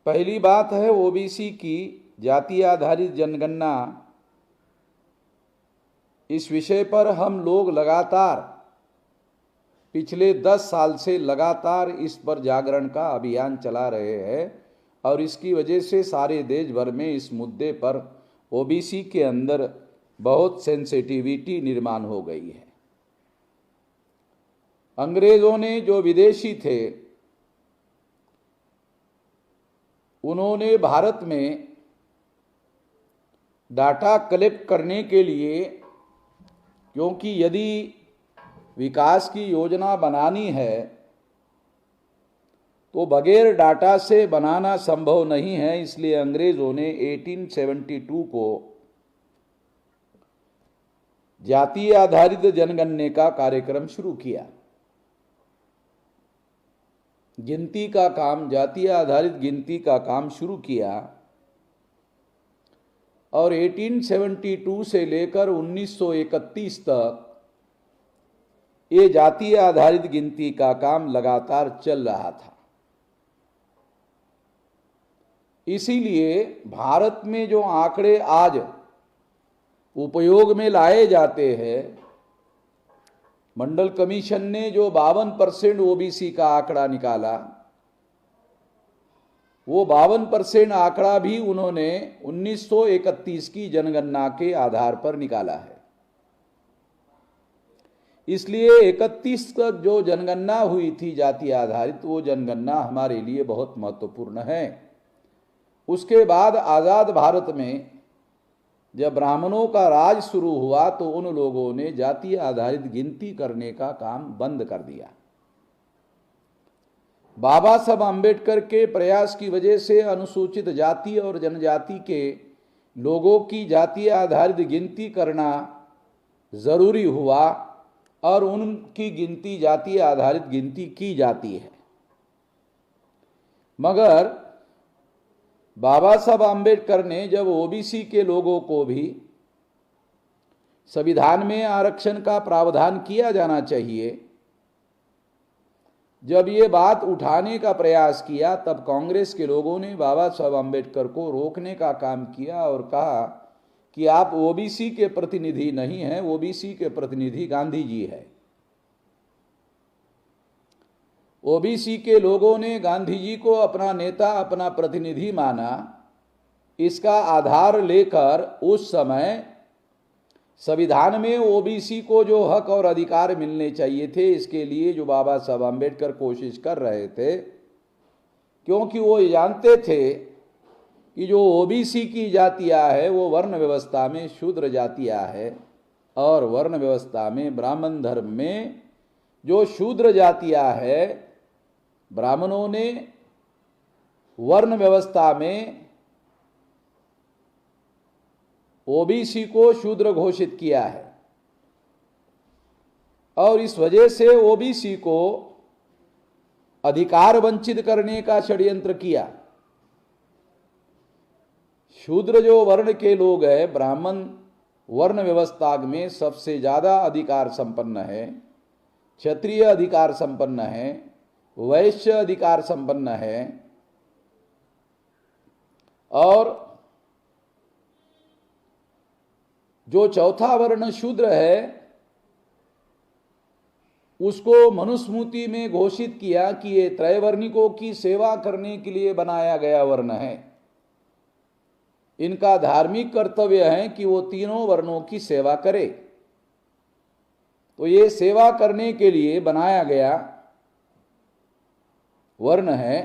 पहली बात है ओबीसी की जाति आधारित जनगणना। इस विषय पर हम लोग लगातार पिछले 10 साल से लगातार इस पर जागरण का अभियान चला रहे हैं और इसकी वजह से सारे देश भर में इस मुद्दे पर ओबीसी के अंदर बहुत सेंसिटिविटी निर्माण हो गई है। अंग्रेजों ने, जो विदेशी थे, उन्होंने भारत में डाटा कलेक्ट करने के लिए, क्योंकि यदि विकास की योजना बनानी है तो बगैर डाटा से बनाना संभव नहीं है, इसलिए अंग्रेजों ने 1872 को जाति आधारित जनगणना का कार्यक्रम शुरू किया। गिनती का काम, जाति आधारित गिनती का काम शुरू किया और 1872 से लेकर 1931 तक ये जाति आधारित गिनती का काम लगातार चल रहा था। इसीलिए भारत में जो आंकड़े आज उपयोग में लाए जाते हैं, मंडल कमीशन ने जो 52% ओबीसी का आंकड़ा निकाला, वो 52% आंकड़ा भी उन्होंने 1931 की जनगणना के आधार पर निकाला है। इसलिए 31 तक जो जनगणना हुई थी जाति आधारित, वो जनगणना हमारे लिए बहुत महत्वपूर्ण है। उसके बाद आज़ाद भारत में जब ब्राह्मणों का राज शुरू हुआ तो उन लोगों ने जाति आधारित गिनती करने का काम बंद कर दिया। बाबा साहब आम्बेडकर के प्रयास की वजह से अनुसूचित जाति और जनजाति के लोगों की जाति आधारित गिनती करना जरूरी हुआ और उनकी गिनती जाति आधारित गिनती की जाती है। मगर बाबा साहब आम्बेडकर ने जब ओबीसी के लोगों को भी संविधान में आरक्षण का प्रावधान किया जाना चाहिए, जब ये बात उठाने का प्रयास किया, तब कांग्रेस के लोगों ने बाबा साहब आम्बेडकर को रोकने का काम किया और कहा कि आप ओबीसी के प्रतिनिधि नहीं हैं, ओबीसी के प्रतिनिधि गांधी जी है। ओबीसी के लोगों ने गांधी जी को अपना नेता, अपना प्रतिनिधि माना। इसका आधार लेकर उस समय संविधान में ओबीसी को जो हक और अधिकार मिलने चाहिए थे, इसके लिए जो बाबा साहब आम्बेडकर कोशिश कर रहे थे, क्योंकि वो जानते थे कि जो ओबीसी की जातियां है वो वर्ण व्यवस्था में शूद्र जातियां है और वर्ण व्यवस्था में ब्राह्मण धर्म में जो शूद्र जातियां है, ब्राह्मणों ने वर्ण व्यवस्था में ओबीसी को शूद्र घोषित किया है और इस वजह से ओबीसी को अधिकार वंचित करने का षड्यंत्र किया। शूद्र जो वर्ण के लोग हैं, ब्राह्मण वर्ण व्यवस्था में सबसे ज्यादा अधिकार संपन्न है, क्षत्रिय अधिकार संपन्न है, वैश्य अधिकार संपन्न है और जो चौथा वर्ण शूद्र है उसको मनुस्मृति में घोषित किया कि ये त्रैवर्णिकों की सेवा करने के लिए बनाया गया वर्ण है। इनका धार्मिक कर्तव्य है कि वो तीनों वर्णों की सेवा करे। तो ये सेवा करने के लिए बनाया गया वर्ण है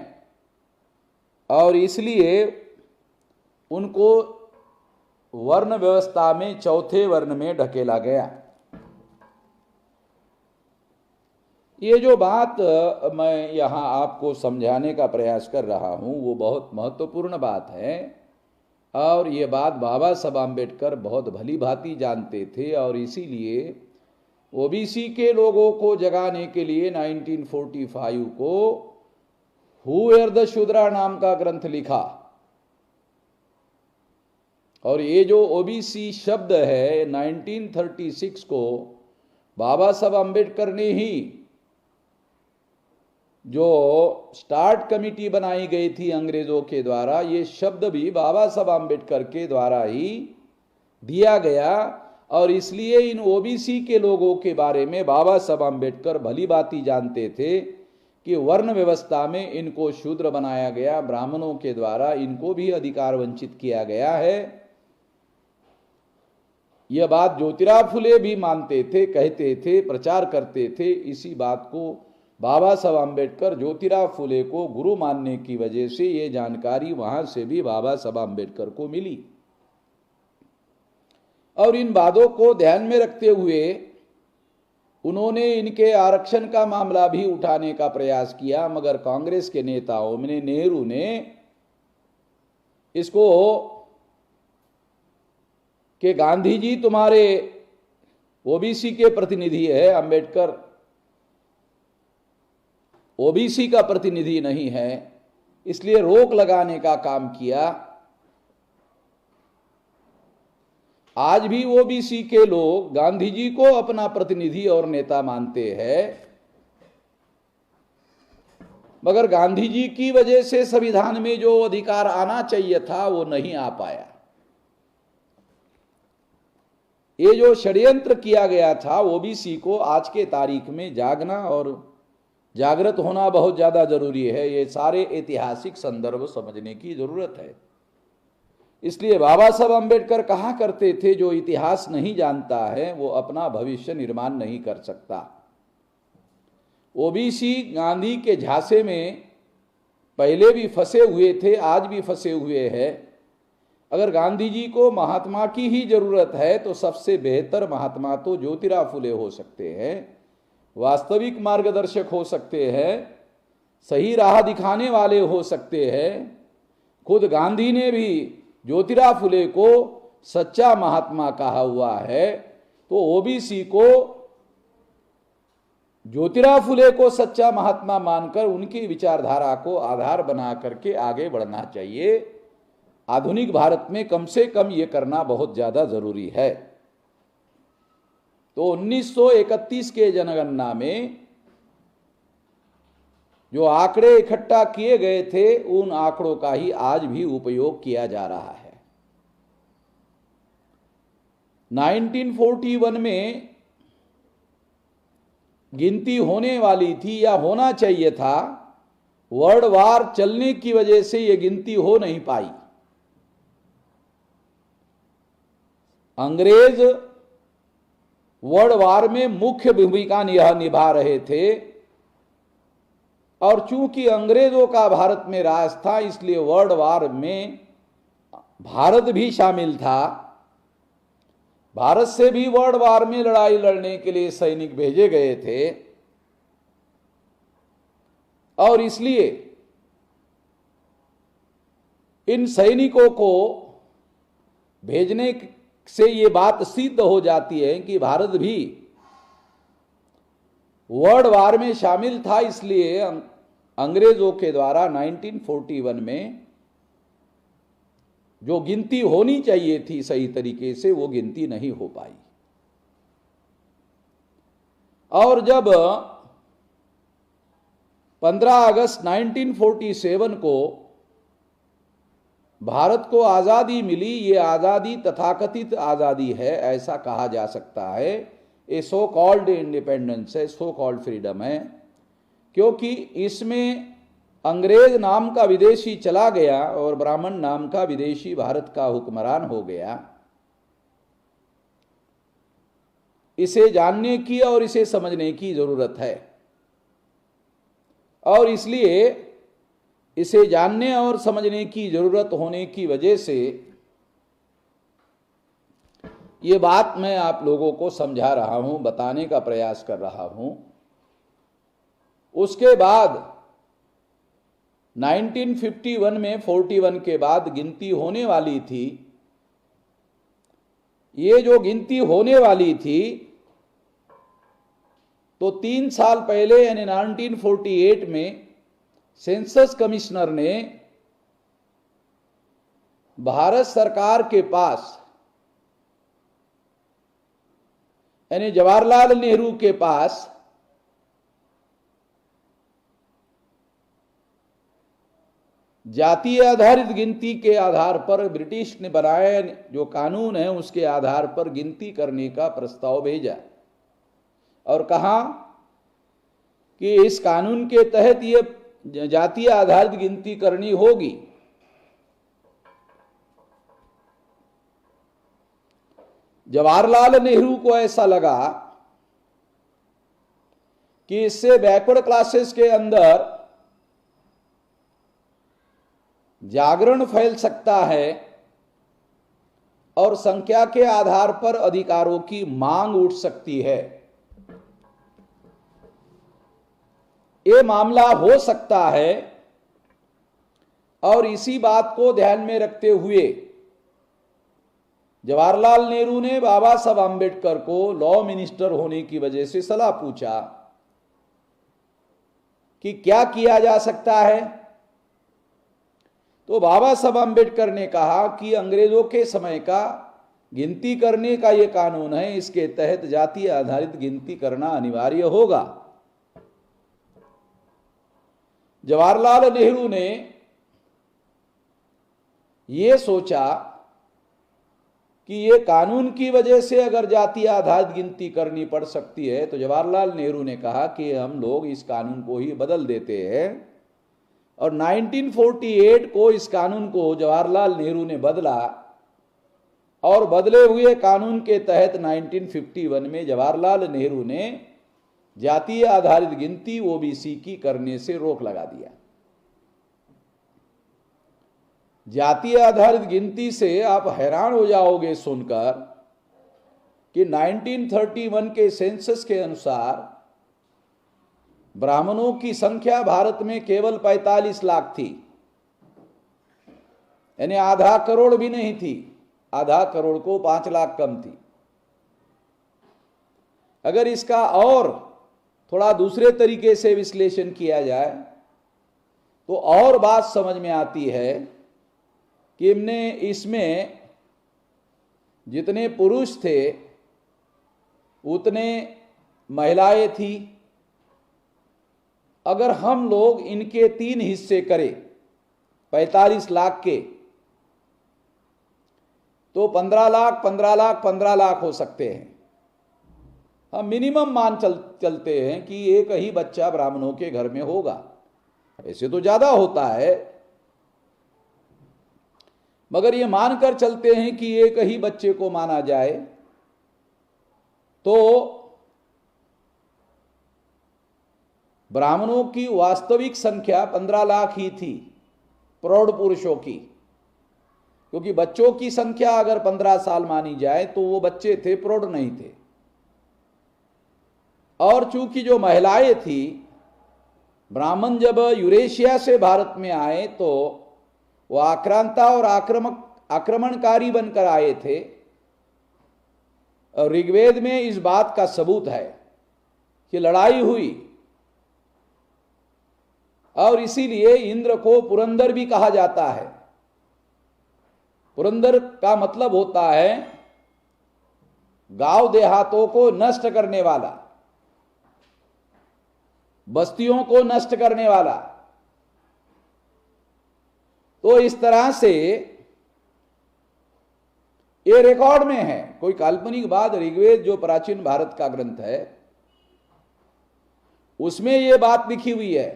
और इसलिए उनको वर्ण व्यवस्था में चौथे वर्ण में ढकेला गया। ये जो बात मैं यहाँ आपको समझाने का प्रयास कर रहा हूँ वो बहुत महत्वपूर्ण बात है और ये बात बाबा साहब आम्बेडकर बहुत भली भांति जानते थे और इसीलिए ओबीसी के लोगों को जगाने के लिए 1945 को हु एर द शूद्रा नाम का ग्रंथ लिखा और ये जो ओबीसी शब्द है 1936 को बाबा साहब आम्बेडकर ने ही जो स्टार्ट कमेटी बनाई गई थी अंग्रेजों के द्वारा, ये शब्द भी बाबा साहब आम्बेडकर के द्वारा ही दिया गया। और इसलिए इन ओबीसी के लोगों के बारे में बाबा साहब आम्बेडकर भली भांति जानते थे कि वर्ण व्यवस्था में इनको शूद्र बनाया गया, ब्राह्मणों के द्वारा इनको भी अधिकार वंचित किया गया है। यह बात ज्योतिराव फुले भी मानते थे, कहते थे, प्रचार करते थे। इसी बात को बाबा साहब आम्बेडकर ज्योतिराव फुले को गुरु मानने की वजह से ये जानकारी वहां से भी बाबा साहब आम्बेडकर को मिली। और इन बातों को ध्यान में रखते हुए उन्होंने इनके आरक्षण का मामला भी उठाने का प्रयास किया, मगर कांग्रेस के नेताओं में नेहरू ने इसको कि गांधी जी तुम्हारे ओबीसी के प्रतिनिधि है, अंबेडकर ओबीसी का प्रतिनिधि नहीं है, इसलिए रोक लगाने का काम किया। आज भी ओबीसी के लोग गांधी जी को अपना प्रतिनिधि और नेता मानते हैं, मगर गांधी जी की वजह से संविधान में जो अधिकार आना चाहिए था वो नहीं आ पाया। ये जो षड्यंत्र किया गया था ओबीसी को आज के तारीख में जागना और जागृत होना बहुत ज्यादा जरूरी है। ये सारे ऐतिहासिक संदर्भ समझने की जरूरत है। इसलिए बाबा साहब आम्बेडकर कहा करते थे, जो इतिहास नहीं जानता है वो अपना भविष्य निर्माण नहीं कर सकता। ओबीसी गांधी के झांसे में पहले भी फंसे हुए थे, आज भी फंसे हुए हैं। अगर गांधी जी को महात्मा की ही जरूरत है तो सबसे बेहतर महात्मा तो ज्योतिराव फुले हो सकते हैं, वास्तविक मार्गदर्शक हो सकते हैं, सही राह दिखाने वाले हो सकते हैं। खुद गांधी ने भी ज्योतिराव फुले को सच्चा महात्मा कहा हुआ है, तो ओबीसी को ज्योतिराव फुले को सच्चा महात्मा मानकर उनकी विचारधारा को आधार बना करके आगे बढ़ना चाहिए। आधुनिक भारत में कम से कम ये करना बहुत ज्यादा जरूरी है। तो 1931 के जनगणना में जो आंकड़े इकट्ठा किए गए थे उन आंकड़ों का ही आज भी उपयोग किया जा रहा है। 1941 में गिनती होने वाली थी या होना चाहिए था, वर्ल्ड वार चलने की वजह से यह गिनती हो नहीं पाई। अंग्रेज वर्ल्ड वार में मुख्य भूमिका निभा रहे थे और चूंकि अंग्रेजों का भारत में राज था इसलिए वर्ल्ड वार में भारत भी शामिल था। भारत से भी वर्ल्ड वार में लड़ाई लड़ने के लिए सैनिक भेजे गए थे और इसलिए इन सैनिकों को भेजने से ये बात सिद्ध हो जाती है कि भारत भी वर्ल्ड वार में शामिल था। इसलिए अंग्रेजों के द्वारा 1941 में जो गिनती होनी चाहिए थी सही तरीके से वो गिनती नहीं हो पाई। और जब 15 अगस्त 1947 को भारत को आज़ादी मिली, ये आज़ादी तथाकथित आज़ादी है ऐसा कहा जा सकता है। ये सो कॉल्ड इंडिपेंडेंस है, सो कॉल्ड फ्रीडम है, क्योंकि इसमें अंग्रेज नाम का विदेशी चला गया और ब्राह्मण नाम का विदेशी भारत का हुक्मरान हो गया। इसे जानने की और इसे समझने की जरूरत है और इसलिए इसे जानने और समझने की जरूरत होने की वजह से ये बात मैं आप लोगों को समझा रहा हूं, बताने का प्रयास कर रहा हूं। उसके बाद 1951 में 41 के बाद गिनती होने वाली थी। ये जो गिनती होने वाली थी तो 3 साल पहले यानी 1948 में सेंसस कमिश्नर ने भारत सरकार के पास यानी जवाहरलाल नेहरू के पास जातीय आधारित गिनती के आधार पर ब्रिटिश ने बनाए जो कानून है उसके आधार पर गिनती करने का प्रस्ताव भेजा और कहा कि इस कानून के तहत ये जातीय आधारित गिनती करनी होगी। जवाहरलाल नेहरू को ऐसा लगा कि इससे बैकवर्ड क्लासेस के अंदर जागरण फैल सकता है और संख्या के आधार पर अधिकारों की मांग उठ सकती है। ये मामला हो सकता है और इसी बात को ध्यान में रखते हुए जवाहरलाल नेहरू ने बाबा साहब आम्बेडकर को लॉ मिनिस्टर होने की वजह से सलाह पूछा कि क्या किया जा सकता है। तो बाबा साहब आम्बेडकर ने कहा कि अंग्रेजों के समय का गिनती करने का यह कानून है, इसके तहत जातीय आधारित गिनती करना अनिवार्य होगा। जवाहरलाल नेहरू ने यह सोचा कि ये कानून की वजह से अगर जातीय आधारित गिनती करनी पड़ सकती है तो जवाहरलाल नेहरू ने कहा कि हम लोग इस कानून को ही बदल देते हैं और 1948 को इस कानून को जवाहरलाल नेहरू ने बदला और बदले हुए कानून के तहत 1951 में जवाहरलाल नेहरू ने जातीय आधारित गिनती ओबीसी की करने से रोक लगा दिया। जातीय आधारित गिनती से आप हैरान हो जाओगे सुनकर कि 1931 के सेंसस के अनुसार ब्राह्मणों की संख्या भारत में केवल 45 लाख थी, यानी आधा करोड़ भी नहीं थी, आधा करोड़ को 5 लाख कम थी। अगर इसका और थोड़ा दूसरे तरीके से विश्लेषण किया जाए तो और बात समझ में आती है कि इसमें जितने पुरुष थे उतने महिलाएं थी। अगर हम लोग इनके 3 हिस्से करें 45 लाख के तो 15 लाख 15 लाख 15 लाख हो सकते हैं। हम मिनिमम मान चलते हैं कि एक ही बच्चा ब्राह्मणों के घर में होगा, ऐसे तो ज्यादा होता है, मगर ये मानकर चलते हैं कि एक ही बच्चे को माना जाए तो ब्राह्मणों की वास्तविक संख्या 15 लाख ही थी प्रौढ़ पुरुषों की, क्योंकि बच्चों की संख्या अगर 15 साल मानी जाए तो वो बच्चे थे, प्रौढ़ नहीं थे। और चूंकि जो महिलाएं थी, ब्राह्मण जब यूरेशिया से भारत में आए तो वो आक्रांता और आक्रमणकारी बनकर आए थे। और ऋग्वेद में इस बात का सबूत है कि लड़ाई हुई और इसीलिए इंद्र को पुरंदर भी कहा जाता है। पुरंदर का मतलब होता है गांव देहातों को नष्ट करने वाला, बस्तियों को नष्ट करने वाला। तो इस तरह से ये रिकॉर्ड में है, कोई काल्पनिक बात। ऋग्वेद जो प्राचीन भारत का ग्रंथ है उसमें ये बात लिखी हुई है।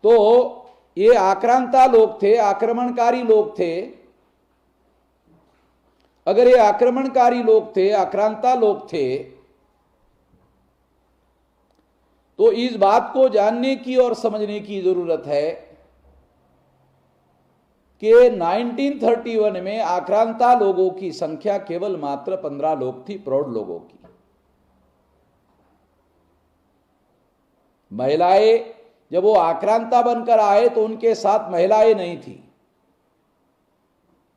तो ये आक्रांता लोग थे, आक्रमणकारी लोग थे। अगर ये आक्रमणकारी लोग थे, आक्रांता लोग थे, तो इस बात को जानने की और समझने की जरूरत है कि 1931 में आक्रांता लोगों की संख्या केवल मात्र 15 लोग थी, प्रौढ़ लोगों की। महिलाएं जब वो आक्रांता बनकर आए तो उनके साथ महिलाएं नहीं थी,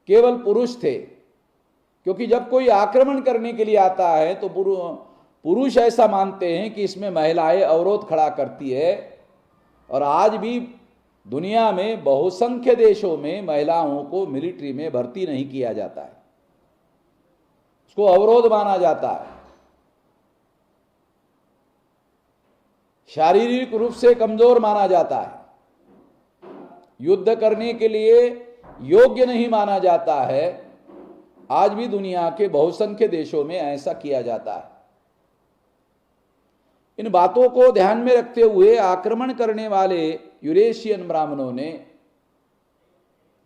केवल पुरुष थे। क्योंकि जब कोई आक्रमण करने के लिए आता है तो पुरुष ऐसा मानते हैं कि इसमें महिलाएं अवरोध खड़ा करती है। और आज भी दुनिया में बहुसंख्य देशों में महिलाओं को मिलिट्री में भर्ती नहीं किया जाता है, उसको अवरोध माना जाता है। शारीरिक रूप से कमजोर माना जाता है, युद्ध करने के लिए योग्य नहीं माना जाता है। आज भी दुनिया के बहुसंख्य देशों में ऐसा किया जाता है। इन बातों को ध्यान में रखते हुए आक्रमण करने वाले यूरेशियन ब्राह्मणों ने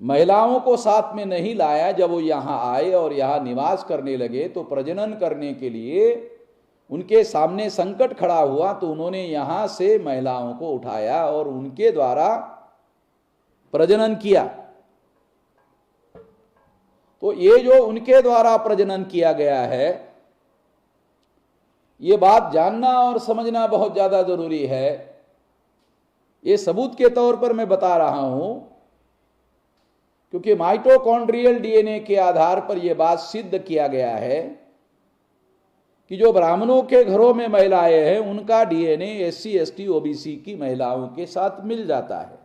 महिलाओं को साथ में नहीं लाया। जब वो यहां आए और यहां निवास करने लगे तो प्रजनन करने के लिए उनके सामने संकट खड़ा हुआ, तो उन्होंने यहां से महिलाओं को उठाया और उनके द्वारा प्रजनन किया। तो ये जो उनके द्वारा प्रजनन किया गया है, ये बात जानना और समझना बहुत ज्यादा जरूरी है। ये सबूत के तौर पर मैं बता रहा हूं, क्योंकि माइटोकॉन्ड्रियल डीएनए के आधार पर यह बात सिद्ध किया गया है कि जो ब्राह्मणों के घरों में महिलाएं हैं उनका डीएनए एससी एसटी ओबीसी की महिलाओं के साथ मिल जाता है।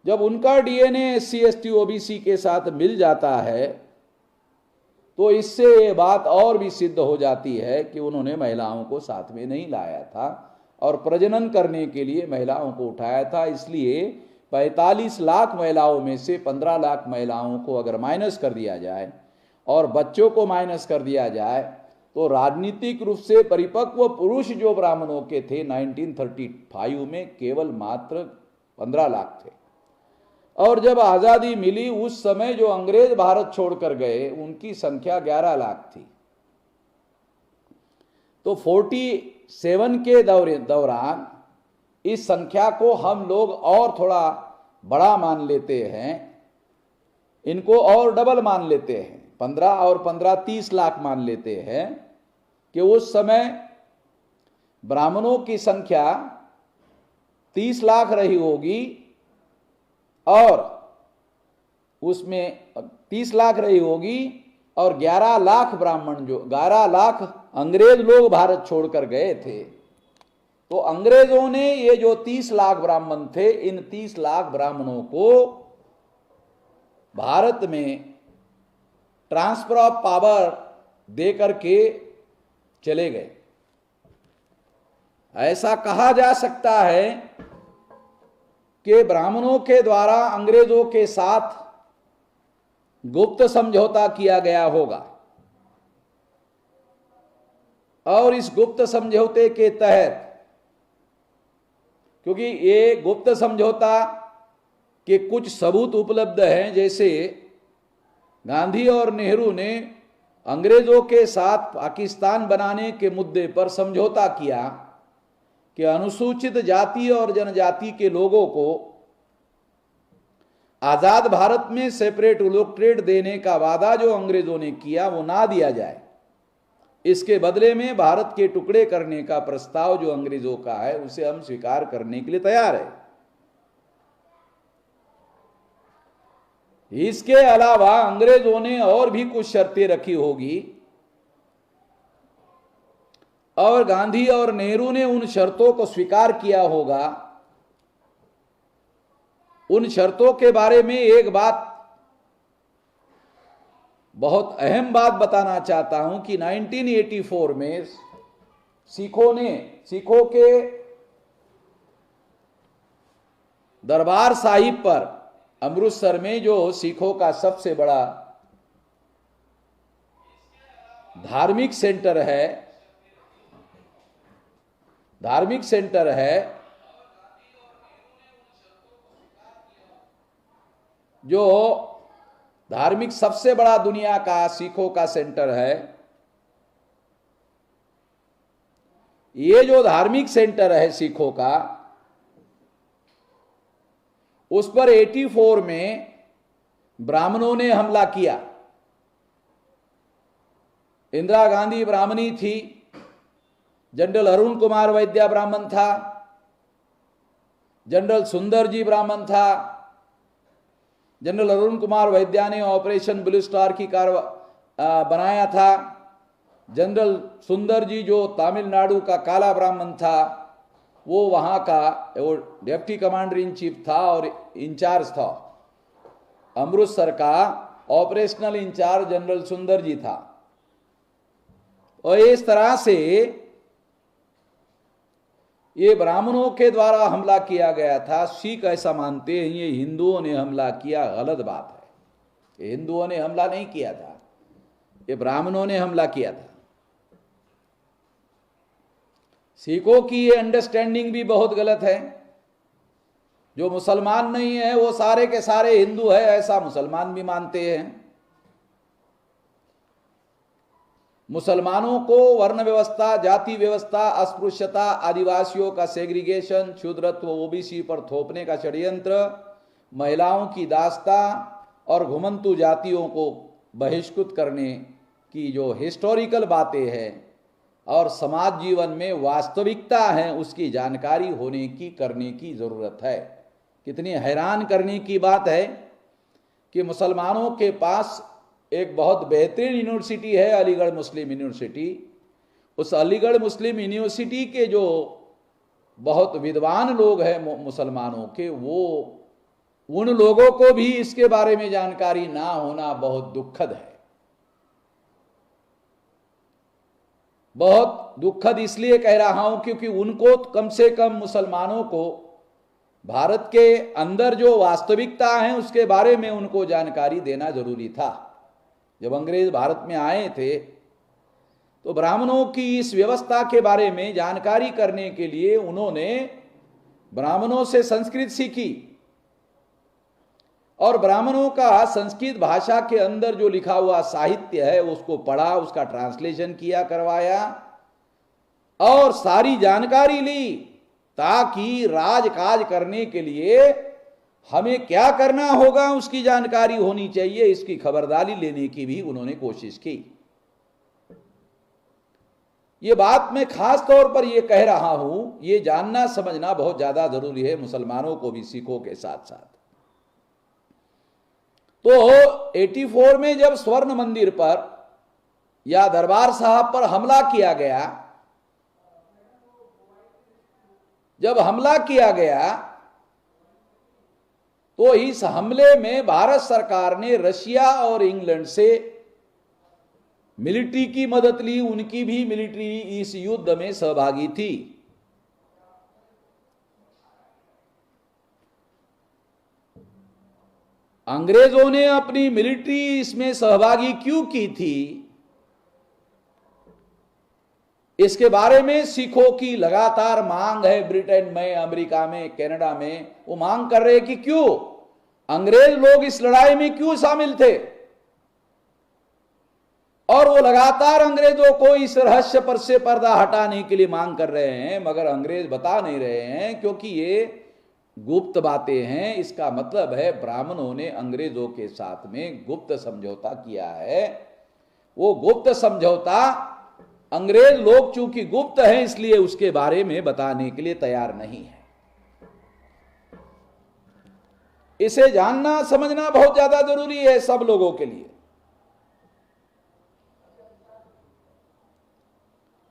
जब उनका डीएनए एससी एसटी ओबीसी के साथ मिल जाता है तो इससे ये बात और भी सिद्ध हो जाती है कि उन्होंने महिलाओं को साथ में नहीं लाया था और प्रजनन करने के लिए महिलाओं को उठाया था। इसलिए 45 लाख महिलाओं में से 15 लाख महिलाओं को अगर माइनस कर दिया जाए और बच्चों को माइनस कर दिया जाए तो राजनीतिक रूप से परिपक्व पुरुष जो ब्राह्मणों के थे 1935 में केवल मात्र 15 लाख थे। और जब आजादी मिली उस समय जो अंग्रेज भारत छोड़कर गए उनकी संख्या 11 लाख थी। तो 47 के दौरान इस संख्या को हम लोग और थोड़ा बड़ा मान लेते हैं, इनको और डबल मान लेते हैं, 15 और 15 30 लाख मान लेते हैं कि उस समय ब्राह्मणों की संख्या 30 लाख रही होगी और उसमें 30 लाख रही होगी और 11 लाख ब्राह्मण, जो 11 लाख अंग्रेज लोग भारत छोड़कर गए थे। तो अंग्रेजों ने ये जो 30 लाख ब्राह्मण थे, इन 30 लाख ब्राह्मणों को भारत में ट्रांसफर ऑफ पावर देकर के चले गए। ऐसा कहा जा सकता है कि ब्राह्मणों के द्वारा अंग्रेजों के साथ गुप्त समझौता किया गया होगा और इस गुप्त समझौते के तहत, क्योंकि ये गुप्त समझौता के कुछ सबूत उपलब्ध हैं, जैसे गांधी और नेहरू ने अंग्रेजों के साथ पाकिस्तान बनाने के मुद्दे पर समझौता किया कि अनुसूचित जाति और जनजाति के लोगों को आजाद भारत में सेपरेट इलेक्टोरेट देने का वादा जो अंग्रेजों ने किया वो ना दिया जाए। इसके बदले में भारत के टुकड़े करने का प्रस्ताव जो अंग्रेजों का है उसे हम स्वीकार करने के लिए तैयार है। इसके अलावा अंग्रेजों ने और भी कुछ शर्तें रखी होगी और गांधी और नेहरू ने उन शर्तों को स्वीकार किया होगा। उन शर्तों के बारे में एक बात, बहुत अहम बात बताना चाहता हूं कि 1984 में सिखों के दरबार साहिब पर अमृतसर में जो सिखों का सबसे बड़ा धार्मिक सेंटर है, जो धार्मिक सबसे बड़ा दुनिया का सिखों का सेंटर है। ये जो धार्मिक सेंटर है सिखों का, उस पर 84 में ब्राह्मणों ने हमला किया। इंदिरा गांधी ब्राह्मणी थी, जनरल अरुण कुमार वैद्य ब्राह्मण था, जनरल सुंदर जी ब्राह्मण था। जनरल अरुण कुमार वैद्य ने ऑपरेशन ब्लू स्टार की बनाया था। जनरल सुंदर जी जो तमिलनाडु का काला ब्राह्मण था, वो वहाँ का वो डिप्टी कमांडर इन चीफ था और इंचार्ज था। अमृतसर का ऑपरेशनल इंचार्ज जनरल सुंदर जी था। और इस तरह से ये ब्राह्मणों के द्वारा हमला किया गया था, सिख ऐसा मानते हैं ये हिंदुओं ने हमला किया, गलत बात है। ये हिंदुओं ने हमला नहीं किया था, ये ब्राह्मणों ने हमला किया था। सिखों की ये अंडरस्टैंडिंग भी बहुत गलत है। जो मुसलमान नहीं है वो सारे के सारे हिंदू है, ऐसा मुसलमान भी मानते हैं। मुसलमानों को वर्ण व्यवस्था, जाति व्यवस्था, अस्पृश्यता, आदिवासियों का सेग्रीगेशन, क्षुद्रत्व ओबीसी पर थोपने का षड्यंत्र, महिलाओं की दास्ता और घुमंतु जातियों को बहिष्कृत करने की जो हिस्टोरिकल बातें हैं और समाज जीवन में वास्तविकता है उसकी जानकारी होने की, करने की जरूरत है। कितनी हैरान करने की बात है कि मुसलमानों के पास एक बहुत बेहतरीन यूनिवर्सिटी है, अलीगढ़ मुस्लिम यूनिवर्सिटी। उस अलीगढ़ मुस्लिम यूनिवर्सिटी के जो बहुत विद्वान लोग हैं मुसलमानों के, वो उन लोगों को भी इसके बारे में जानकारी ना होना बहुत दुखद है। बहुत दुखद इसलिए कह रहा हूं क्योंकि उनको कम से कम मुसलमानों को भारत के अंदर जो वास्तविकता है उसके बारे में उनको जानकारी देना जरूरी था। जब अंग्रेज भारत में आए थे तो ब्राह्मणों की इस व्यवस्था के बारे में जानकारी करने के लिए उन्होंने ब्राह्मणों से संस्कृत सीखी और ब्राह्मणों का संस्कृत भाषा के अंदर जो लिखा हुआ साहित्य है उसको पढ़ा, उसका ट्रांसलेशन किया, करवाया और सारी जानकारी ली ताकि राजकाज करने के लिए हमें क्या करना होगा उसकी जानकारी होनी चाहिए। इसकी खबरदारी लेने की भी उन्होंने कोशिश की। ये बात मैं खास तौर पर यह कह रहा हूं, ये जानना समझना बहुत ज्यादा जरूरी है मुसलमानों को भी, सिखों के साथ साथ। तो 84 में जब स्वर्ण मंदिर पर या दरबार साहब पर हमला किया गया, जब हमला किया गया तो इस हमले में भारत सरकार ने रशिया और इंग्लैंड से मिलिट्री की मदद ली। उनकी भी मिलिट्री इस युद्ध में सहभागी थी। अंग्रेजों ने अपनी मिलिट्री इसमें सहभागी क्यों की थी, इसके बारे में सिखों की लगातार मांग है। ब्रिटेन में, अमेरिका में, कनाडा में वो मांग कर रहे कि क्यों अंग्रेज लोग इस लड़ाई में क्यों शामिल थे, और वो लगातार अंग्रेजों को इस रहस्य पर से पर्दा हटाने के लिए मांग कर रहे हैं, मगर अंग्रेज बता नहीं रहे हैं क्योंकि ये गुप्त बातें हैं। इसका मतलब है ब्राह्मणों ने अंग्रेजों के साथ में गुप्त समझौता किया है। वो गुप्त समझौता अंग्रेज लोग चूंकि गुप्त हैं इसलिए उसके बारे में बताने के लिए तैयार नहीं है। इसे जानना समझना बहुत ज्यादा जरूरी है सब लोगों के लिए।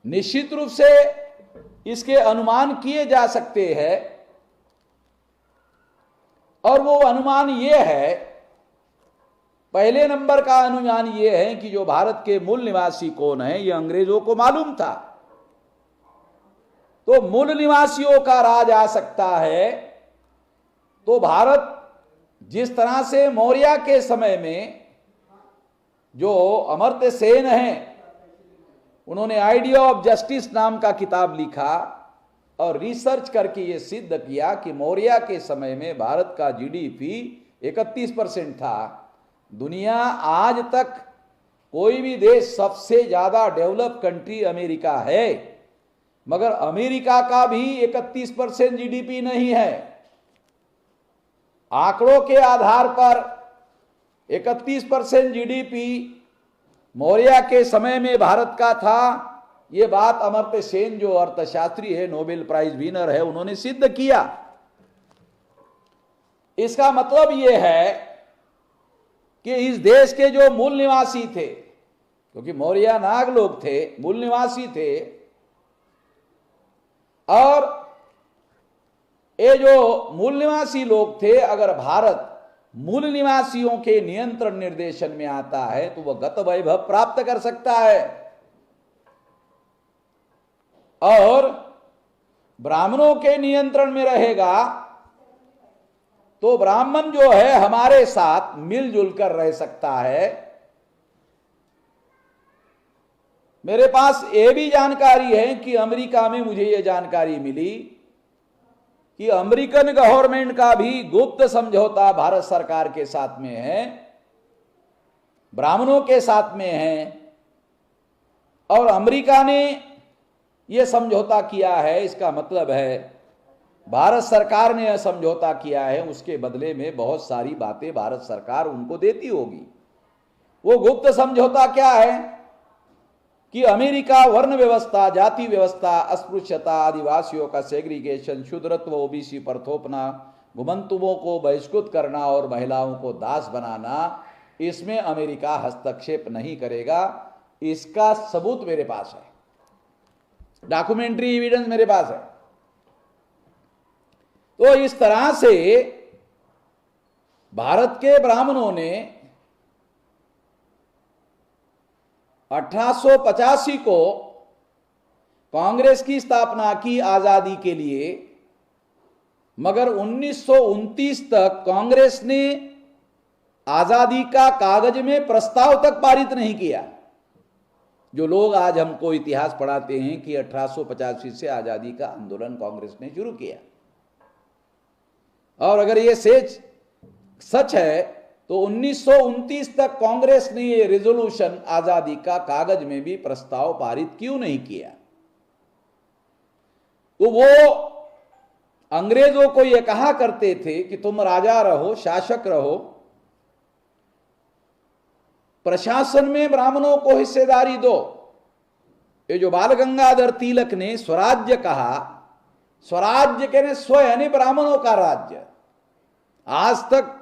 निश्चित रूप से इसके अनुमान किए जा सकते हैं और वो अनुमान ये है, पहले नंबर का अनुमान ये है कि जो भारत के मूल निवासी कौन है ये अंग्रेजों को मालूम था। तो मूल निवासियों का राज आ सकता है। तो भारत जिस तरह से मौर्य के समय में जो अमर्त्य सेन हैं उन्होंने आइडिया ऑफ जस्टिस नाम का किताब लिखा और रिसर्च करके ये सिद्ध किया कि मौर्य के समय में भारत का जीडीपी 31% था। दुनिया आज तक कोई भी देश, सबसे ज्यादा डेवलप कंट्री अमेरिका है, मगर अमेरिका का भी 31% जीडीपी नहीं है। आंकड़ों के आधार पर 31% जीडीपी मौर्य के समय में भारत का था। ये बात अमर्त्य सेन जो अर्थशास्त्री है, नोबेल प्राइज विनर है, उन्होंने सिद्ध किया। इसका मतलब यह है कि इस देश के जो मूल निवासी थे, क्योंकि मौर्य नाग लोग थे, मूल निवासी थे, और ये जो मूल निवासी लोग थे, अगर भारत मूल निवासियों के नियंत्रण निर्देशन में आता है तो वह गत वैभव प्राप्त कर सकता है। और ब्राह्मणों के नियंत्रण में रहेगा तो ब्राह्मण जो है हमारे साथ मिलजुल कर रह सकता है। मेरे पास ये भी जानकारी है कि अमेरिका में मुझे ये जानकारी मिली कि अमेरिकन गवर्नमेंट का भी गुप्त समझौता भारत सरकार के साथ में है, ब्राह्मणों के साथ में है, और अमेरिका ने यह समझौता किया है। इसका मतलब है भारत सरकार ने यह समझौता किया है, उसके बदले में बहुत सारी बातें भारत सरकार उनको देती होगी। वो गुप्त समझौता क्या है कि अमेरिका वर्ण व्यवस्था, जाति व्यवस्था, अस्पृश्यता, आदिवासियों का सेग्रीगेशन, शूद्रत्व, ओबीसी प्रथोपना, घुमंतुओं को बहिष्कृत करना और महिलाओं को दास बनाना, इसमें अमेरिका हस्तक्षेप नहीं करेगा। इसका सबूत मेरे पास है, डॉक्यूमेंट्री एविडेंस मेरे पास है। तो इस तरह से भारत के ब्राह्मणों ने 1885 को कांग्रेस की स्थापना की आजादी के लिए, मगर 1929 तक कांग्रेस ने आजादी का कागज में प्रस्ताव तक पारित नहीं किया। जो लोग आज हमको इतिहास पढ़ाते हैं कि 1885 से आजादी का आंदोलन कांग्रेस ने शुरू किया, और अगर ये सच है तो 1929 तक कांग्रेस ने ये रेजोल्यूशन आजादी का कागज में भी प्रस्ताव पारित क्यों नहीं किया? तो वो अंग्रेजों को ये कहा करते थे कि तुम राजा रहो, शासक रहो, प्रशासन में ब्राह्मणों को हिस्सेदारी दो। ये जो बाल गंगाधर तिलक ने स्वराज्य कहा, स्वराज्य कहने स्व यानी ब्राह्मणों का राज्य। आज तक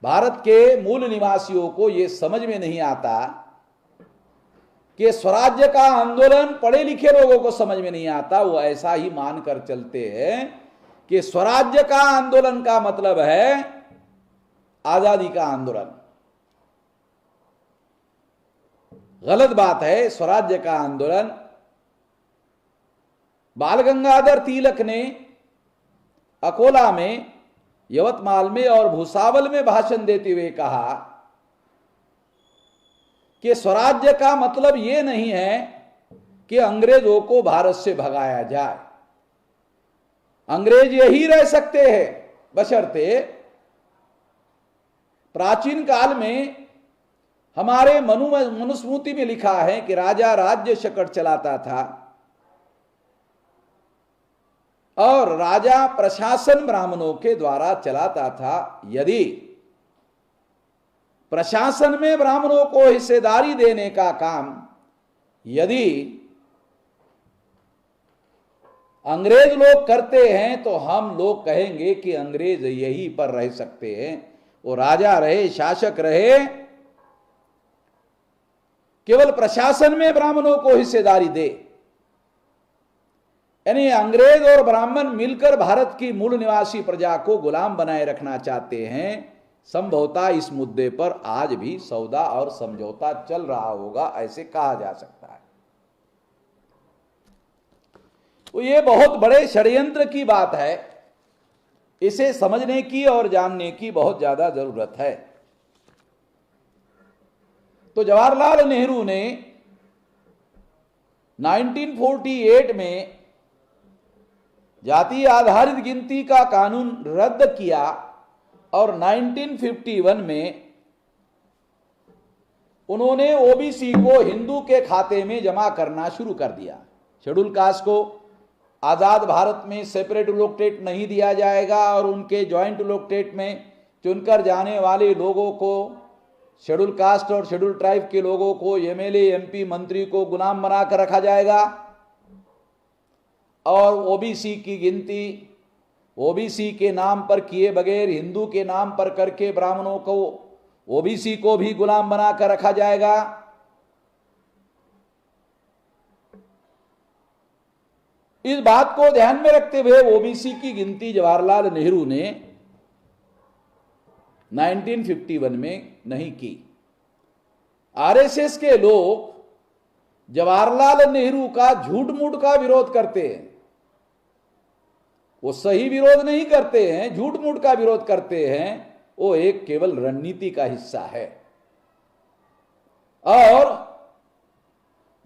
भारत के मूल निवासियों को यह समझ में नहीं आता कि स्वराज्य का आंदोलन पढ़े लिखे लोगों को समझ में नहीं आता। वो ऐसा ही मानकर चलते हैं कि स्वराज्य का आंदोलन का मतलब है आजादी का आंदोलन। गलत बात है। स्वराज्य का आंदोलन, बाल गंगाधर तिलक ने अकोला में, यवतमाल में और भुसावल में भाषण देते हुए कहा कि स्वराज्य का मतलब यह नहीं है कि अंग्रेजों को भारत से भगाया जाए। अंग्रेज यही रह सकते हैं बशर्ते प्राचीन काल में हमारे मनुस्मृति में लिखा है कि राजा राज्य शकट चलाता था और राजा प्रशासन ब्राह्मणों के द्वारा चलाता था। यदि प्रशासन में ब्राह्मणों को हिस्सेदारी देने का काम यदि अंग्रेज लोग करते हैं तो हम लोग कहेंगे कि अंग्रेज यहीं पर रह सकते हैं। वो राजा रहे, शासक रहे, केवल प्रशासन में ब्राह्मणों को हिस्सेदारी दे। यानी अंग्रेज और ब्राह्मण मिलकर भारत की मूल निवासी प्रजा को गुलाम बनाए रखना चाहते हैं। संभवतः इस मुद्दे पर आज भी सौदा और समझौता चल रहा होगा, ऐसे कहा जा सकता है। तो ये बहुत बड़े षड्यंत्र की बात है। इसे समझने की और जानने की बहुत ज्यादा जरूरत है। तो जवाहरलाल नेहरू ने 1948 में जाति आधारित गिनती का कानून रद्द किया और 1951 में उन्होंने ओबीसी को हिंदू के खाते में जमा करना शुरू कर दिया। शेड्यूल कास्ट को आजाद भारत में सेपरेट इलेक्टोरेट नहीं दिया जाएगा और उनके ज्वाइंट इलेक्टोरेट में चुनकर जाने वाले लोगों को, शेड्यूल कास्ट और शेड्यूल ट्राइब के लोगों को, एमएलए, एमपी, मंत्री को गुलाम बनाकर रखा जाएगा। और ओबीसी की गिनती ओबीसी के नाम पर किए बगैर हिंदू के नाम पर करके ब्राह्मणों को, ओबीसी को भी गुलाम बनाकर रखा जाएगा। इस बात को ध्यान में रखते हुए ओबीसी की गिनती जवाहरलाल नेहरू ने 1951 में नहीं की। आरएसएस के लोग जवाहरलाल नेहरू का झूठ मूठ का विरोध करते हैं। वो सही विरोध नहीं करते हैं, झूठ मूठ का विरोध करते हैं, वो एक केवल रणनीति का हिस्सा है। और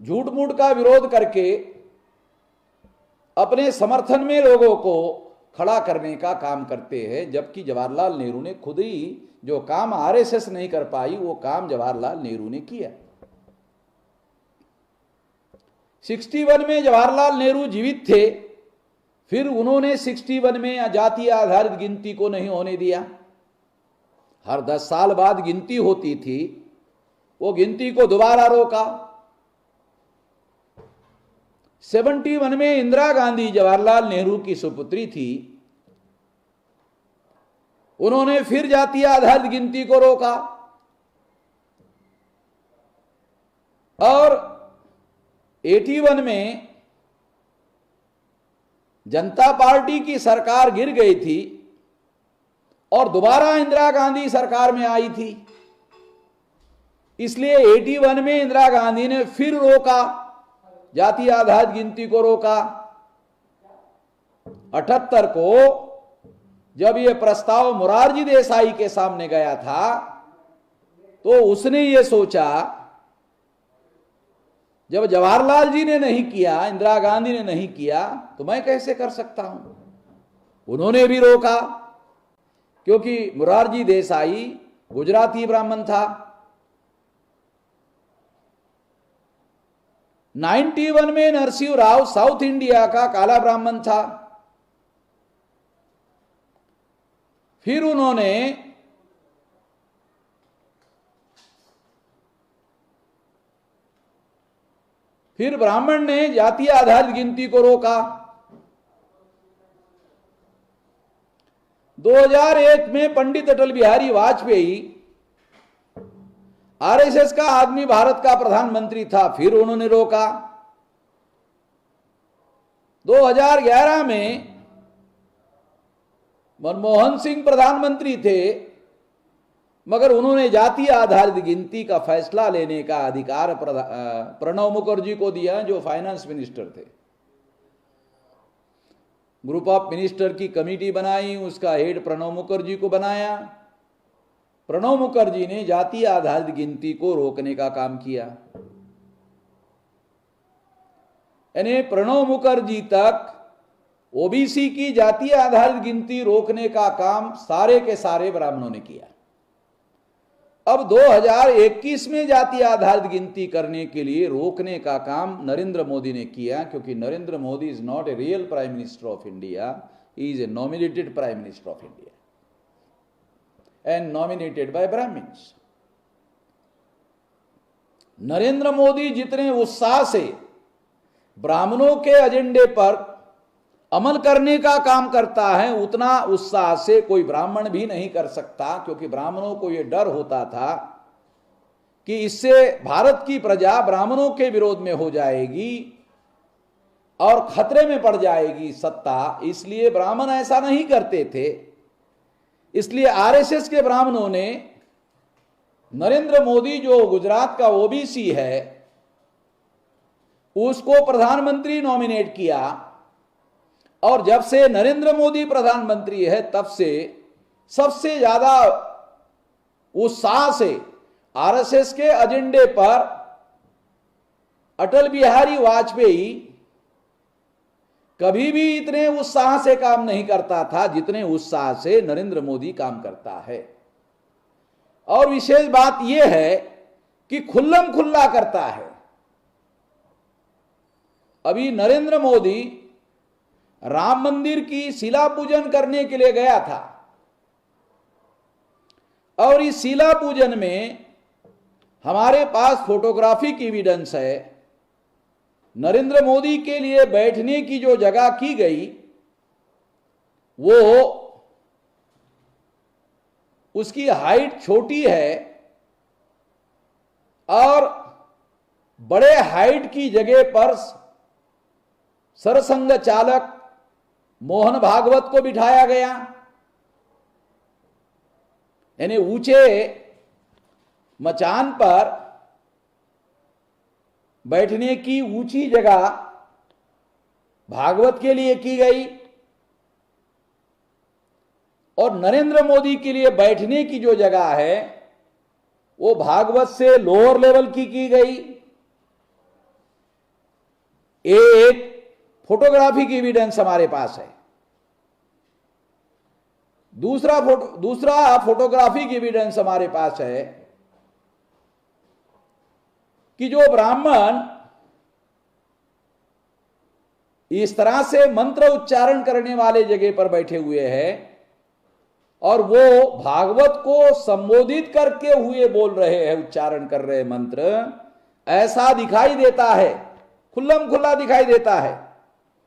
झूठ मूठ का विरोध करके अपने समर्थन में लोगों को खड़ा करने का काम करते हैं, जबकि जवाहरलाल नेहरू ने खुद ही जो काम आरएसएस नहीं कर पाई वो काम जवाहरलाल नेहरू ने किया। 61 में जवाहरलाल नेहरू जीवित थे, फिर उन्होंने 61 में जातीय आधारित गिनती को नहीं होने दिया। हर 10 साल बाद गिनती होती थी, वो गिनती को दोबारा रोका। 71 में इंदिरा गांधी जवाहरलाल नेहरू की सुपुत्री थी, उन्होंने फिर जातीय आधारित गिनती को रोका। और 81 में जनता पार्टी की सरकार गिर गई थी और दोबारा इंदिरा गांधी सरकार में आई थी, इसलिए 81 में इंदिरा गांधी ने फिर रोका, जातीय आधारित गिनती को रोका। 78 को जब यह प्रस्ताव मोरारजी देसाई के सामने गया था तो उसने ये सोचा, जब जवाहरलाल जी ने नहीं किया, इंदिरा गांधी ने नहीं किया, तो मैं कैसे कर सकता हूं। उन्होंने भी रोका, क्योंकि मोरारजी देसाई गुजराती ब्राह्मण था। 91 में नरसिंह राव साउथ इंडिया का काला ब्राह्मण था। फिर उन्होंने ब्राह्मण ने जातीय आधारित गिनती को रोका। 2001 में पंडित अटल बिहारी वाजपेयी आरएसएस का आदमी भारत का प्रधानमंत्री था, फिर उन्होंने रोका। 2011 में मनमोहन सिंह प्रधानमंत्री थे, मगर उन्होंने जातीय आधारित गिनती का फैसला लेने का अधिकार प्रणब मुखर्जी को दिया, जो फाइनेंस मिनिस्टर थे। ग्रुप ऑफ मिनिस्टर की कमेटी बनाई, उसका हेड प्रणब मुखर्जी को बनाया। प्रणब मुखर्जी ने जातीय आधारित गिनती को रोकने का काम किया। यानी प्रणब मुखर्जी तक ओबीसी की जातीय आधारित गिनती रोकने का काम सारे के सारे ब्राह्मणों ने किया। अब 2021 में जातीय आधारित गिनती करने के लिए रोकने का काम नरेंद्र मोदी ने किया, क्योंकि Narendra Modi is not a real prime minister of India, he is a nominated prime minister of India and nominated by Brahmins. Narendra Modi जितने उत्साह से ब्राह्मणों के एजेंडे पर अमल करने का काम करता है, उतना उत्साह से कोई ब्राह्मण भी नहीं कर सकता, क्योंकि ब्राह्मणों को यह डर होता था कि इससे भारत की प्रजा ब्राह्मणों के विरोध में हो जाएगी और खतरे में पड़ जाएगी सत्ता, इसलिए ब्राह्मण ऐसा नहीं करते थे। इसलिए आरएसएस के ब्राह्मणों ने नरेंद्र मोदी, जो गुजरात का ओबीसी है, उसको प्रधानमंत्री नॉमिनेट किया। और जब से नरेंद्र मोदी प्रधानमंत्री है, तब से सबसे ज्यादा उत्साह से आरएसएस के एजेंडे पर अटल बिहारी वाजपेयी कभी भी इतने उत्साह से काम नहीं करता था जितने उत्साह से नरेंद्र मोदी काम करता है। और विशेष बात यह है कि खुल्लम खुल्ला करता है। अभी नरेंद्र मोदी राम मंदिर की शिला पूजन करने के लिए गया था, और इस शिला पूजन में हमारे पास फोटोग्राफिक एविडेंस है। नरेंद्र मोदी के लिए बैठने की जो जगह की गई, वो उसकी हाइट छोटी है और बड़े हाइट की जगह पर सरसंघ चालक मोहन भागवत को बिठाया गया। यानी ऊंचे मचान पर बैठने की ऊंची जगह भागवत के लिए की गई। और नरेंद्र मोदी के लिए बैठने की जो जगह है वो भागवत से लोअर लेवल की गई। एक फोटोग्राफी की एविडेंस हमारे पास है, दूसरा फोटोग्राफी की एविडेंस हमारे पास है कि जो ब्राह्मण इस तरह से मंत्र उच्चारण करने वाले जगह पर बैठे हुए हैं और वो भागवत को संबोधित करके हुए बोल रहे हैं, उच्चारण कर रहे हैं मंत्र, ऐसा दिखाई देता है, खुल्लम खुल्ला दिखाई देता है।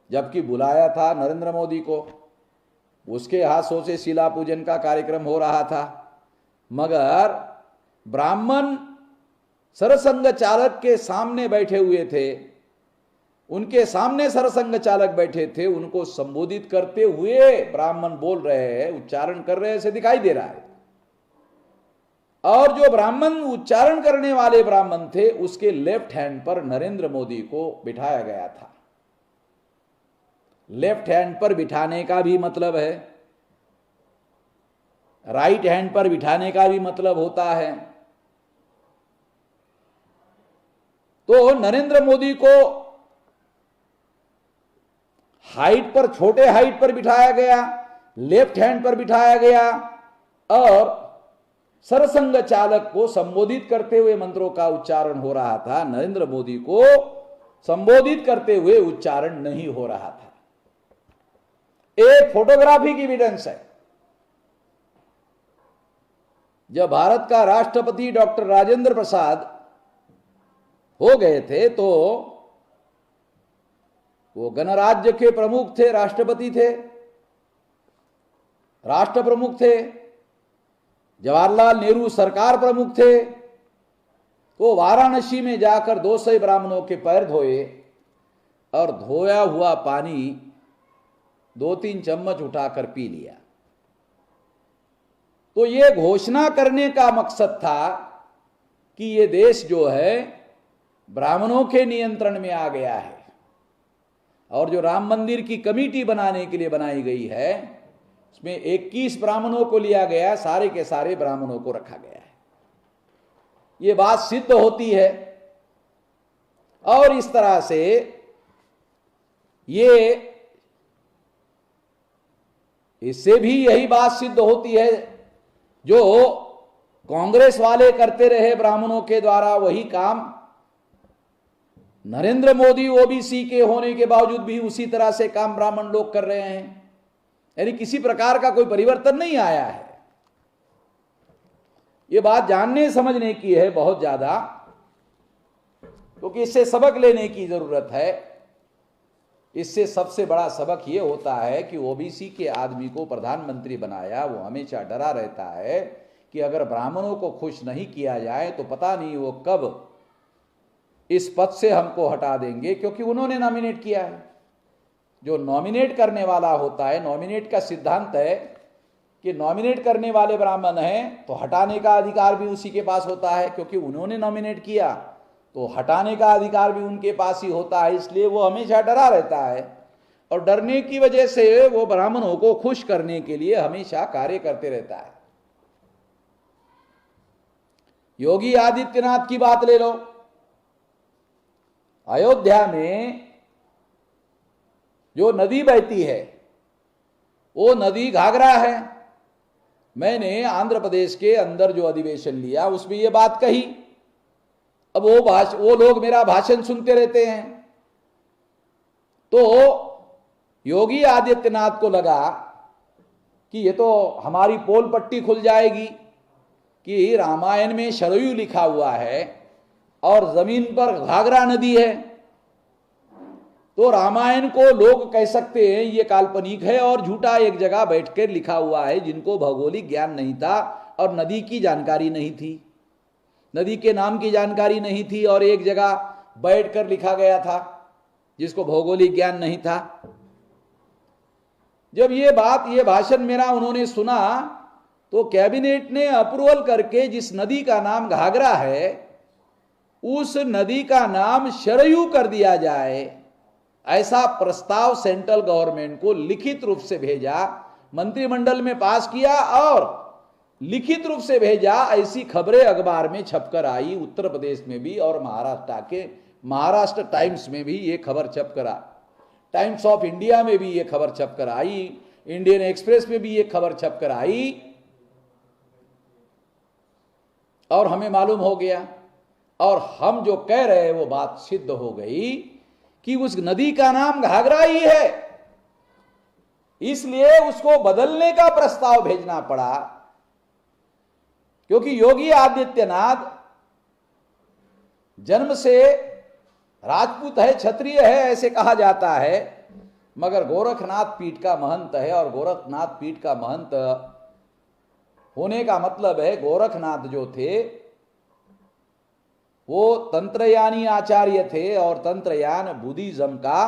जबकि बुलाया था नरेंद्र मोदी को, उसके हाथों से शिला पूजन का कार्यक्रम हो रहा था, मगर ब्राह्मण सरसंघ चालक के सामने बैठे हुए थे, उनके सामने सरसंघ चालक बैठे थे, उनको संबोधित करते हुए ब्राह्मण बोल रहे हैं, उच्चारण कर रहे हैं, ऐसे दिखाई दे रहा है। और जो ब्राह्मण उच्चारण करने वाले ब्राह्मण थे उसके लेफ्ट हैंड पर नरेंद्र मोदी को बिठाया गया था। लेफ्ट हैंड पर बिठाने का भी मतलब है, राइट हैंड पर बिठाने का भी मतलब होता है। तो नरेंद्र मोदी को हाइट पर, छोटे हाइट पर बिठाया गया, लेफ्ट हैंड पर बिठाया गया और सरसंघ चालक को संबोधित करते हुए मंत्रों का उच्चारण हो रहा था। नरेंद्र मोदी को संबोधित करते हुए उच्चारण नहीं हो रहा था। एक फोटोग्राफी की एविडेंस है। जब भारत का राष्ट्रपति डॉक्टर राजेंद्र प्रसाद हो गए थे तो वो गणराज्य के प्रमुख थे, राष्ट्रपति थे, राष्ट्र प्रमुख थे, जवाहरलाल नेहरू सरकार प्रमुख थे। वो वाराणसी में जाकर 200 ब्राह्मणों के पैर धोए और धोया हुआ पानी 2-3 चम्मच उठाकर पी लिया। तो ये घोषणा करने का मकसद था कि ये देश जो है ब्राह्मणों के नियंत्रण में आ गया है। और जो राम मंदिर की कमेटी बनाने के लिए बनाई गई है उसमें 21 ब्राह्मणों को लिया गया, सारे के सारे ब्राह्मणों को रखा गया है। ये बात सिद्ध होती है। और इस तरह से इससे भी यही बात सिद्ध होती है, जो कांग्रेस वाले करते रहे ब्राह्मणों के द्वारा वही काम नरेंद्र मोदी ओबीसी के होने के बावजूद भी उसी तरह से काम ब्राह्मण लोग कर रहे हैं। यानी किसी प्रकार का कोई परिवर्तन नहीं आया है। ये बात जानने समझने की है बहुत ज्यादा, क्योंकि इससे सबक लेने की जरूरत है। इससे सबसे बड़ा सबक ये होता है कि ओबीसी के आदमी को प्रधानमंत्री बनाया, वो हमेशा डरा रहता है कि अगर ब्राह्मणों को खुश नहीं किया जाए तो पता नहीं वो कब इस पद से हमको हटा देंगे, क्योंकि उन्होंने नॉमिनेट किया है। जो नॉमिनेट करने वाला होता है, नॉमिनेट का सिद्धांत है कि नॉमिनेट करने वाले ब्राह्मण हैं तो हटाने का अधिकार भी उसी के पास होता है, क्योंकि उन्होंने नॉमिनेट किया तो हटाने का अधिकार भी उनके पास ही होता है। इसलिए वो हमेशा डरा रहता है और डरने की वजह से वो ब्राह्मणों को खुश करने के लिए हमेशा कार्य करते रहता है। योगी आदित्यनाथ की बात ले लो। अयोध्या में जो नदी बहती है वो नदी घाघरा है। मैंने आंध्र प्रदेश के अंदर जो अधिवेशन लिया उसमें ये बात कही। अब वो लोग मेरा भाषण सुनते रहते हैं। तो योगी आदित्यनाथ को लगा कि ये तो हमारी पोल पट्टी खुल जाएगी कि रामायण में सरयू लिखा हुआ है और जमीन पर घाघरा नदी है, तो रामायण को लोग कह सकते हैं ये काल्पनिक है और झूठा एक जगह बैठकर लिखा हुआ है। जिनको भौगोलिक ज्ञान नहीं था और नदी की जानकारी नहीं थी, नदी के नाम की जानकारी नहीं थी और एक जगह बैठकर लिखा गया था जिसको भौगोलिक ज्ञान नहीं था। जब ये भाषण मेरा उन्होंने सुना तो कैबिनेट ने अप्रूवल करके जिस नदी का नाम घाघरा है उस नदी का नाम सरयू कर दिया जाए, ऐसा प्रस्ताव सेंट्रल गवर्नमेंट को लिखित रूप से भेजा। मंत्रिमंडल में पास किया और लिखित रूप से भेजा। ऐसी खबरें अखबार में छपकर आई, उत्तर प्रदेश में भी और महाराष्ट्र टाइम्स में भी ये खबर छपकर आई, टाइम्स ऑफ इंडिया में भी ये खबर छपकर आई, इंडियन एक्सप्रेस में भी ये खबर छपकर आई और हमें मालूम हो गया और हम जो कह रहे हैं वो बात सिद्ध हो गई कि उस नदी का नाम घाघरा ही है, इसलिए उसको बदलने का प्रस्ताव भेजना पड़ा। क्योंकि योगी आदित्यनाथ जन्म से राजपूत है, क्षत्रिय है ऐसे कहा जाता है, मगर गोरखनाथ पीठ का महंत है और गोरखनाथ पीठ का महंत होने का मतलब है गोरखनाथ जो थे वो तंत्रयानी आचार्य थे और तंत्रयान बुद्धिज्म का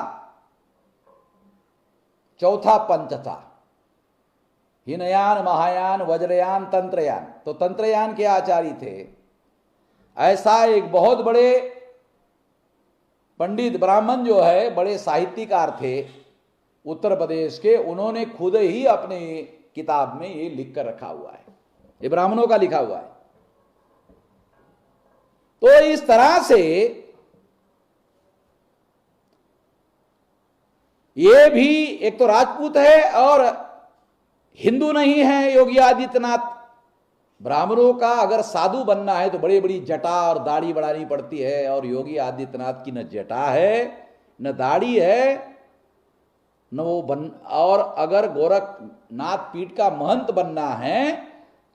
चौथा पंथ था। हिनयान, महायान, वज्रयान, तंत्रयान, तो तंत्रयान के आचार्य थे। ऐसा एक बहुत बड़े पंडित ब्राह्मण जो है, बड़े साहित्यकार थे उत्तर प्रदेश के, उन्होंने खुद ही अपने किताब में ये लिख कर रखा हुआ है, ये ब्राह्मणों का लिखा हुआ है। तो इस तरह से ये भी एक तो राजपूत है और हिंदू नहीं है योगी आदित्यनाथ। ब्राह्मणों का अगर साधु बनना है तो बड़ी बड़ी जटा और दाढ़ी बढ़ानी पड़ती है, और योगी आदित्यनाथ की न जटा है न दाढ़ी है न वो और अगर गोरखनाथ पीठ का महंत बनना है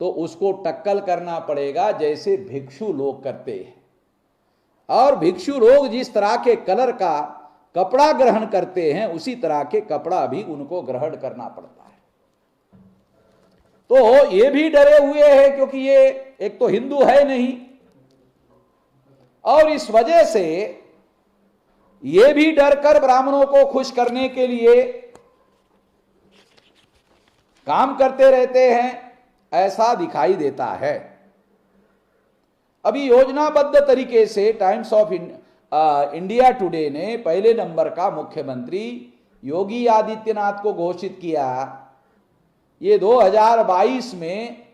तो उसको टक्कल करना पड़ेगा जैसे भिक्षु लोग करते हैं। और भिक्षु लोग जिस तरह के कलर का कपड़ा ग्रहण करते हैं उसी तरह के कपड़ा भी उनको ग्रहण करना पड़ता है। तो ये भी डरे हुए हैं क्योंकि ये एक तो हिंदू है नहीं, और इस वजह से ये भी डर कर ब्राह्मणों को खुश करने के लिए काम करते रहते हैं, ऐसा दिखाई देता है। अभी योजनाबद्ध तरीके से टाइम्स ऑफ इंडिया टुडे ने पहले नंबर का मुख्यमंत्री योगी आदित्यनाथ को घोषित किया। ये 2022 में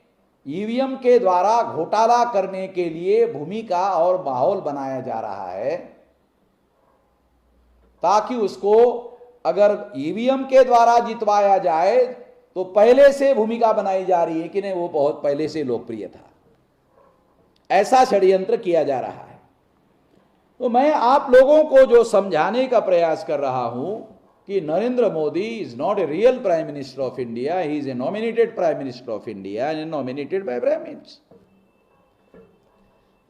ईवीएम के द्वारा घोटाला करने के लिए भूमिका और माहौल बनाया जा रहा है, ताकि उसको अगर ईवीएम के द्वारा जितवाया जाए तो पहले से भूमिका बनाई जा रही है कि नहीं वो बहुत पहले से लोकप्रिय था, ऐसा षड्यंत्र किया जा रहा है। तो मैं आप लोगों को जो समझाने का प्रयास कर रहा हूं कि Narendra Modi is not a real prime minister of India, he is a nominated prime minister of India and nominated by Brahmins.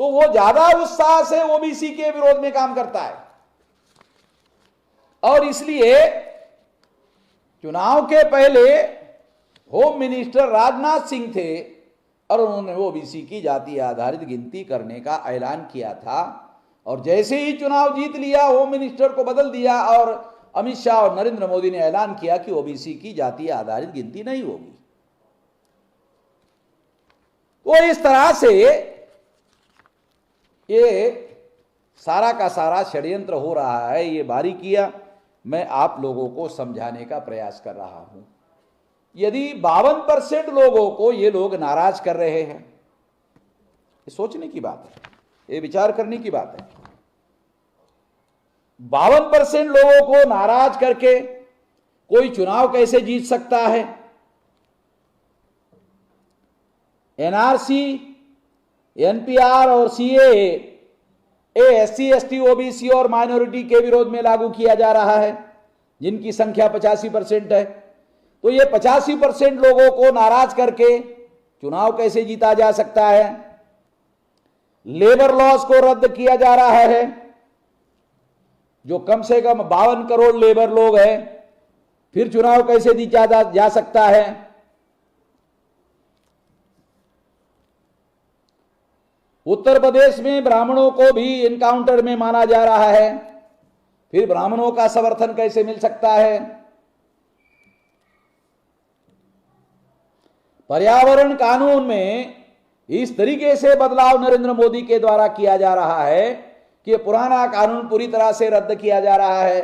तो वो ज्यादा उत्साह से ओबीसी के विरोध में काम करता है, और इसलिए चुनाव के पहले होम मिनिस्टर राजनाथ सिंह थे और उन्होंने ओबीसी की जाति आधारित गिनती करने का ऐलान किया था, और जैसे ही चुनाव जीत लिया होम मिनिस्टर को बदल दिया और अमित शाह और नरेंद्र मोदी ने ऐलान किया कि ओबीसी की जाति आधारित गिनती नहीं होगी। तो इस तरह से ये सारा का सारा षड्यंत्र हो रहा है। ये बारीकियां मैं आप लोगों को समझाने का प्रयास कर रहा हूं। यदि 52% लोगों को ये लोग नाराज कर रहे हैं, ये सोचने की बात है, ये विचार करने की बात है। 52% लोगों को नाराज करके कोई चुनाव कैसे जीत सकता है? एनआरसी, एनपीआर और सीएए एससी, एसटी, ओबीसी और माइनॉरिटी के विरोध में लागू किया जा रहा है, जिनकी संख्या 85% है। तो ये 85% लोगों को नाराज करके चुनाव कैसे जीता जा सकता है? लेबर लॉज को रद्द किया जा रहा है, जो कम से कम 52 करोड़ लेबर लोग हैं, फिर चुनाव कैसे जीता जा सकता है? उत्तर प्रदेश में ब्राह्मणों को भी इनकाउंटर में माना जा रहा है, फिर ब्राह्मणों का समर्थन कैसे मिल सकता है? पर्यावरण कानून में इस तरीके से बदलाव नरेंद्र मोदी के द्वारा किया जा रहा है कि पुराना कानून पूरी तरह से रद्द किया जा रहा है।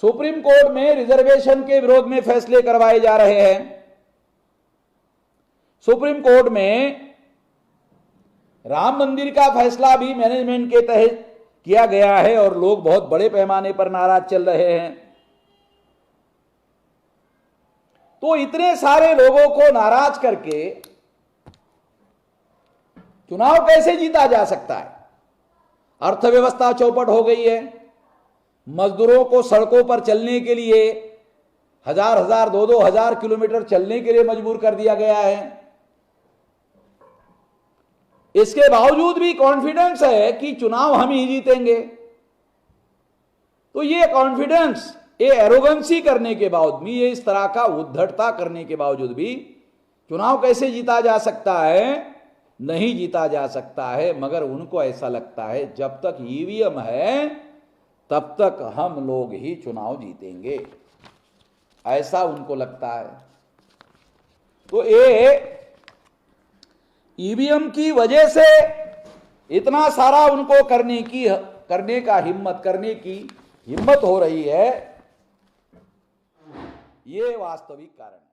सुप्रीम कोर्ट में रिजर्वेशन के विरोध में फैसले करवाए जा रहे हैं। सुप्रीम कोर्ट में राम मंदिर का फैसला भी मैनेजमेंट के तहत किया गया है और लोग बहुत बड़े पैमाने पर नाराज चल रहे हैं। तो इतने सारे लोगों को नाराज करके चुनाव कैसे जीता जा सकता है? अर्थव्यवस्था चौपट हो गई है, मजदूरों को सड़कों पर चलने के लिए हजार हजार 2-2 किलोमीटर चलने के लिए मजबूर कर दिया गया है। इसके बावजूद भी कॉन्फिडेंस है कि चुनाव हम ही जीतेंगे। तो ये कॉन्फिडेंस, ये एरोगेंसी करने के बावजूद भी, ये इस तरह का उद्धटता करने के बावजूद भी चुनाव कैसे जीता जा सकता है? नहीं जीता जा सकता है। मगर उनको ऐसा लगता है जब तक ईवीएम है तब तक हम लोग ही चुनाव जीतेंगे, ऐसा उनको लगता है। तो ये ईवीएम की वजह से इतना सारा उनको करने की हिम्मत हो रही है, ये वास्तविक कारण है।